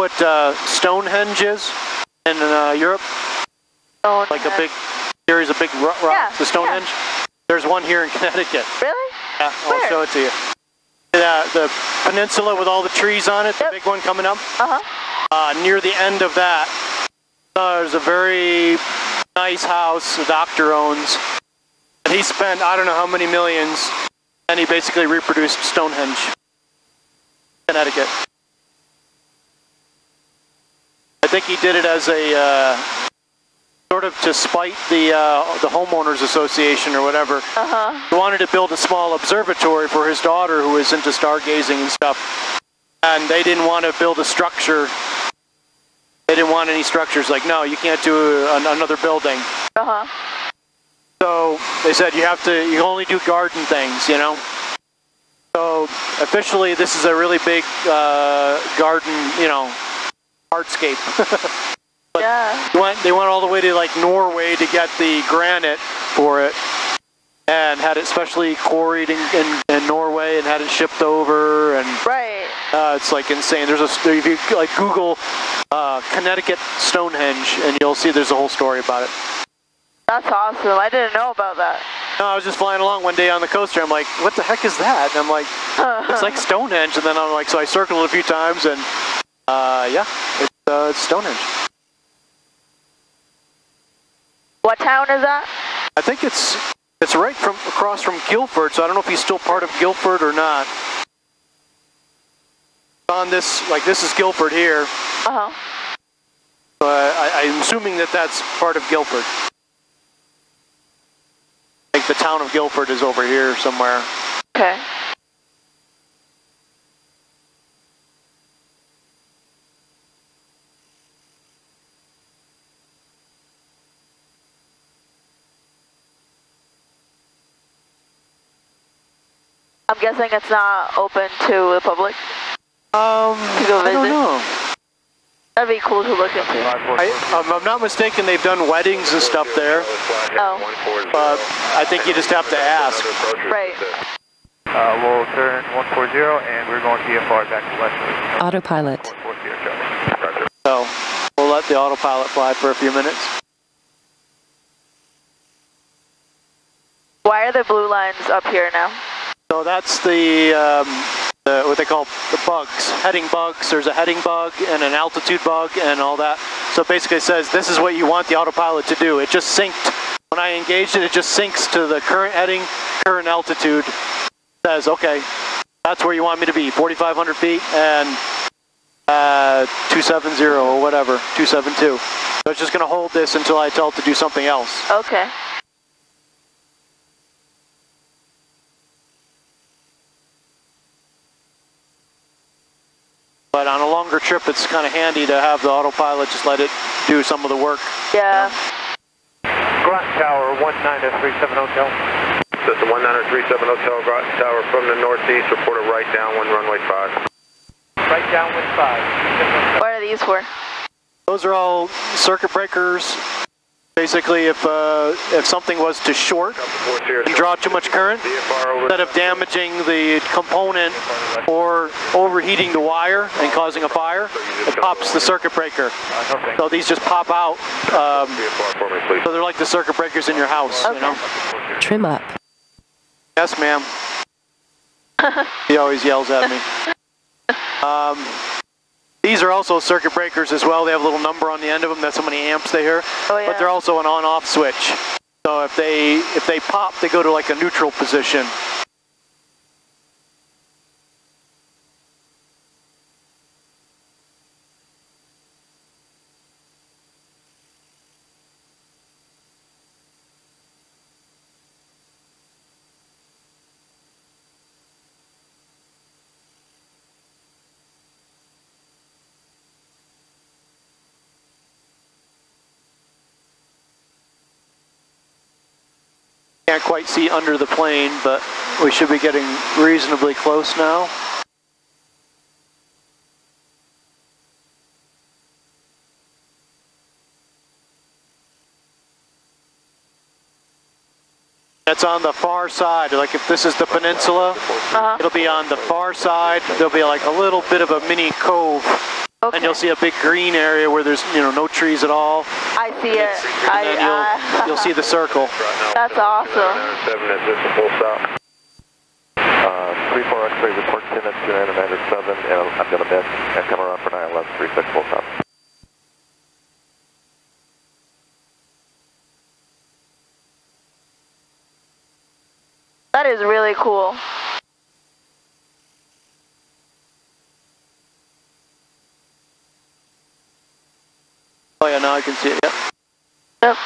what Stonehenge is in Europe? Like a big series of big rocks, the Stonehenge? Yeah. There's one here in Connecticut. Really? Yeah, I'll show it to you. The peninsula with all the trees on it, the big one coming up. Near the end of that, there's a very nice house a doctor owns. And he spent, I don't know how many millions, and he basically reproduced Stonehenge, Connecticut. I think he did it as a sort of to spite the homeowners association or whatever. He wanted to build a small observatory for his daughter who was into stargazing and stuff. And they didn't want to build a structure. They didn't want any structures. Like, no, you can't do another building. So they said you can only do garden things, you know. So officially, this is a really big garden, you know, hardscape. But they went all the way to like Norway to get the granite for it, and had it specially quarried in Norway and had it shipped over. And it's like insane. If you like Google Connecticut Stonehenge, and you'll see there's a whole story about it. That's awesome. I didn't know about that. No, I was just flying along one day on the coaster. I'm like, what the heck is that? And I'm like, it's like Stonehenge. And then I'm like, so I circled it a few times, and yeah, it's Stonehenge. What town is that? I think it's right across from Guilford, so I don't know if he's still part of Guilford or not. On this, like this is Guilford here. So I'm assuming that that's part of Guilford. I think the town of Guilford is over here somewhere. Okay. I'm guessing it's not open to the public? To go visit? I don't know. That'd be cool to look into. If I'm not mistaken, they've done weddings and stuff there. But I think you just have to ask. Right. We'll turn 140 and we're going VFR back to west. Autopilot. So we'll let the autopilot fly for a few minutes. Why are the blue lines up here now? So that's the what they call the bugs, heading bugs. There's a heading bug and an altitude bug and all that. So basically it says this is what you want the autopilot to do. It just synced. When I engaged it, it just syncs to the current heading, current altitude. It says, okay, that's where you want me to be, 4,500 feet and 270 or whatever, 272. So it's just going to hold this until I tell it to do something else. Okay. But on a longer trip, it's kind of handy to have the autopilot just let it do some of the work. Yeah. Groton Tower, 19037 Hotel. System 19037 Hotel, Groton Tower from the northeast, report a right downwind runway 5. Right downwind 5. What are these for? Those are all circuit breakers. Basically, if something was to short and draw too much current, instead of damaging the component or overheating the wire and causing a fire, it pops the circuit breaker. So these just pop out. So they're like the circuit breakers in your house, you know? Trim up. Yes, ma'am. He always yells at me. These are also circuit breakers as well. They have a little number on the end of them. That's how many amps they hear. Oh, yeah. But they're also an on-off switch. So if they pop, they go to like a neutral position. Can't quite see under the plane, but we should be getting reasonably close now. That's on the far side. Like if this is the peninsula, it'll be on the far side. There'll be like a little bit of a mini cove Okay. And you'll see a big green area where there's, no trees at all. I see it. And then you'll see the circle. That's awesome. 7, is this a full stop? 34 X-ray report 10 at 297, and I'm going to miss and come around for 911, 36 full stop. That is really cool. Oh yeah, now I can see it, yep. Yep.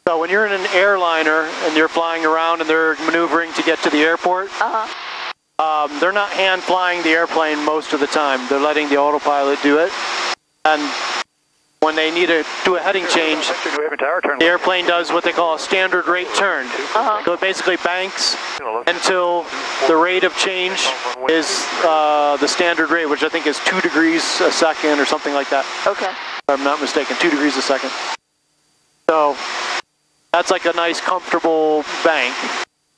So when you're in an airliner and you're flying around and they're maneuvering to get to the airport, they're not hand flying the airplane most of the time. They're letting the autopilot do it. And when they need to do a heading change, the airplane does what they call a standard rate turn. So it basically banks until the rate of change is the standard rate, which I think is 2 degrees a second or something like that. Okay. If I'm not mistaken, 2 degrees a second. So that's like a nice comfortable bank.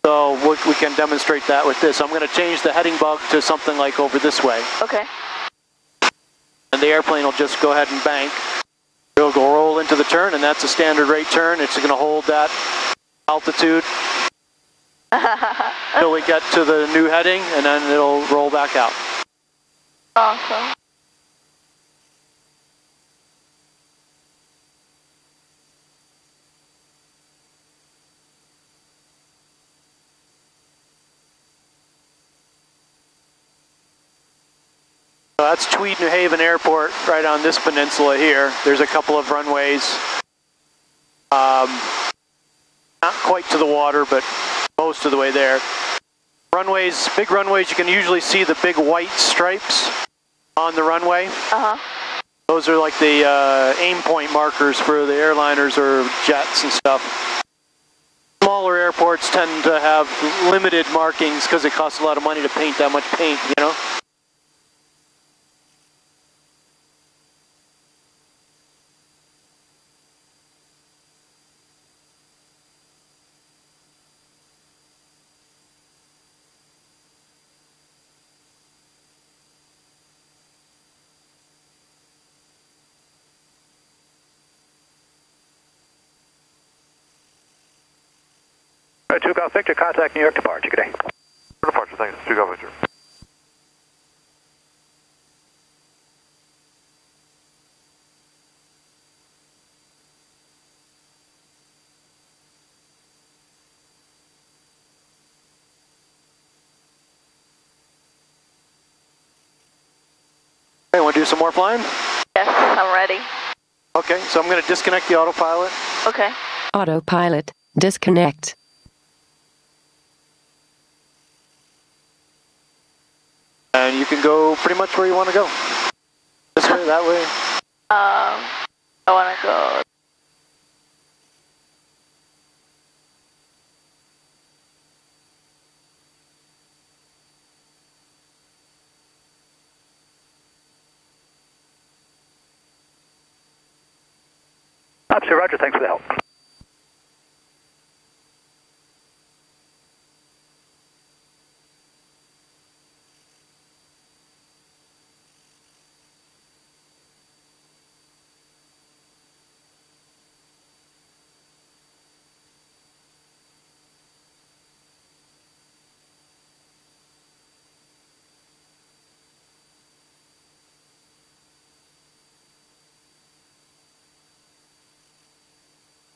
So we can demonstrate that with this. I'm going to change the heading bug to something like over this way. Okay. And the airplane will just go ahead and bank. It'll go roll into the turn, and that's a standard rate turn. It's going to hold that altitude until we get to the new heading, and then it'll roll back out. Awesome. So that's Tweed, New Haven Airport right on this peninsula here. There's a couple of runways. Not quite to the water, but most of the way there. Runways, big runways, you can usually see the big white stripes on the runway. Those are like the aim point markers for the airliners or jets and stuff. Smaller airports tend to have limited markings because it costs a lot of money to paint that much paint, you know? Right, 2 Golf Victor, contact New York departure. Good day. Departure, thanks. 2 Golf Victor. Okay, want to do some more flying? Yes, I'm ready. Okay, so I'm going to disconnect the autopilot. Okay. Autopilot, disconnect. And you can go pretty much where you want to go. This way, that way. I want to go. Officer Roger, thanks for the help.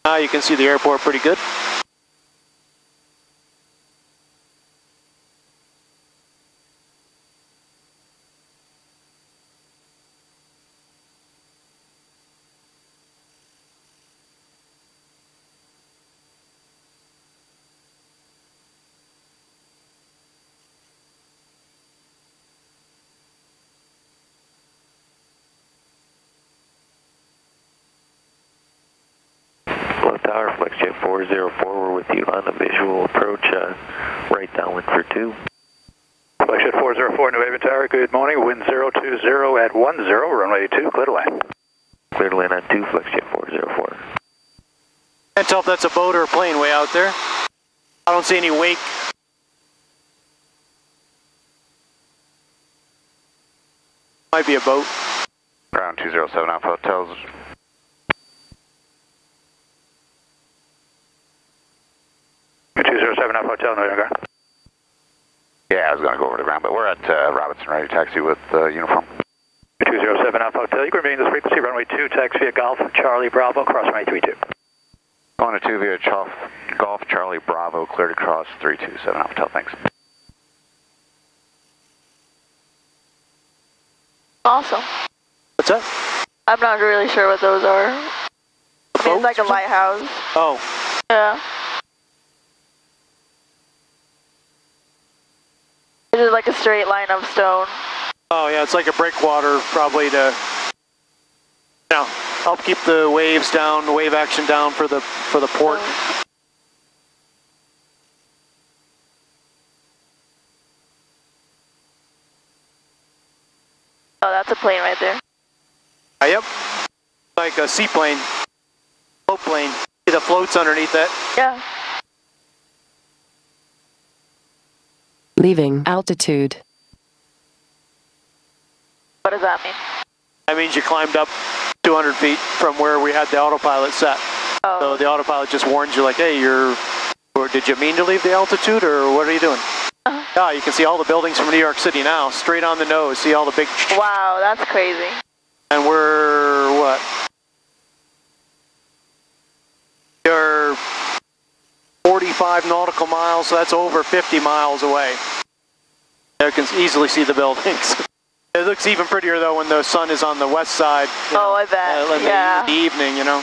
Now you can see the airport pretty good. Tower, FlexJet 404, we're with you on the visual approach, right downwind for 2. FlexJet 404, New Haven Tower, good morning, wind 020 at 10, runway 2, clear to land. Clear to land on 2, FlexJet 404. Can't tell if that's a boat or a plane way out there. I don't see any wake. Might be a boat. Ground 207 Alpha Hotels. Hotel, no ground. Yeah, I was going to go over the ground, but we're at Robinson, ready to taxi with uniform. 207 Alpha Hotel, you can remain this frequency, runway 2, taxi via Golf, Charlie Bravo, cross runway 32. Going to 2 via Golf, Charlie Bravo, clear to cross 327 Alpha Hotel, thanks. Awesome. What's that? I'm not really sure what those are. I mean, it's like a lighthouse. Oh. Yeah. It is like a straight line of stone. Oh yeah, it's like a breakwater, probably to, you know, help keep the waves down, the wave action down for the port. Oh, that's a plane right there. Yep, like a seaplane, float plane. See the floats underneath that? Yeah. Leaving altitude. What does that mean? That means you climbed up 200 feet from where we had the autopilot set. Oh. So the autopilot just warns you like, hey, or did you mean to leave the altitude, or what are you doing? Yeah, you can see all the buildings from New York City now, straight on the nose. See all the big... Wow, that's crazy. And we're, what? You're 45 nautical miles, so that's over 50 miles away. You can easily see the buildings. It looks even prettier, though, when the sun is on the west side. Oh, I bet, in the evening, you know.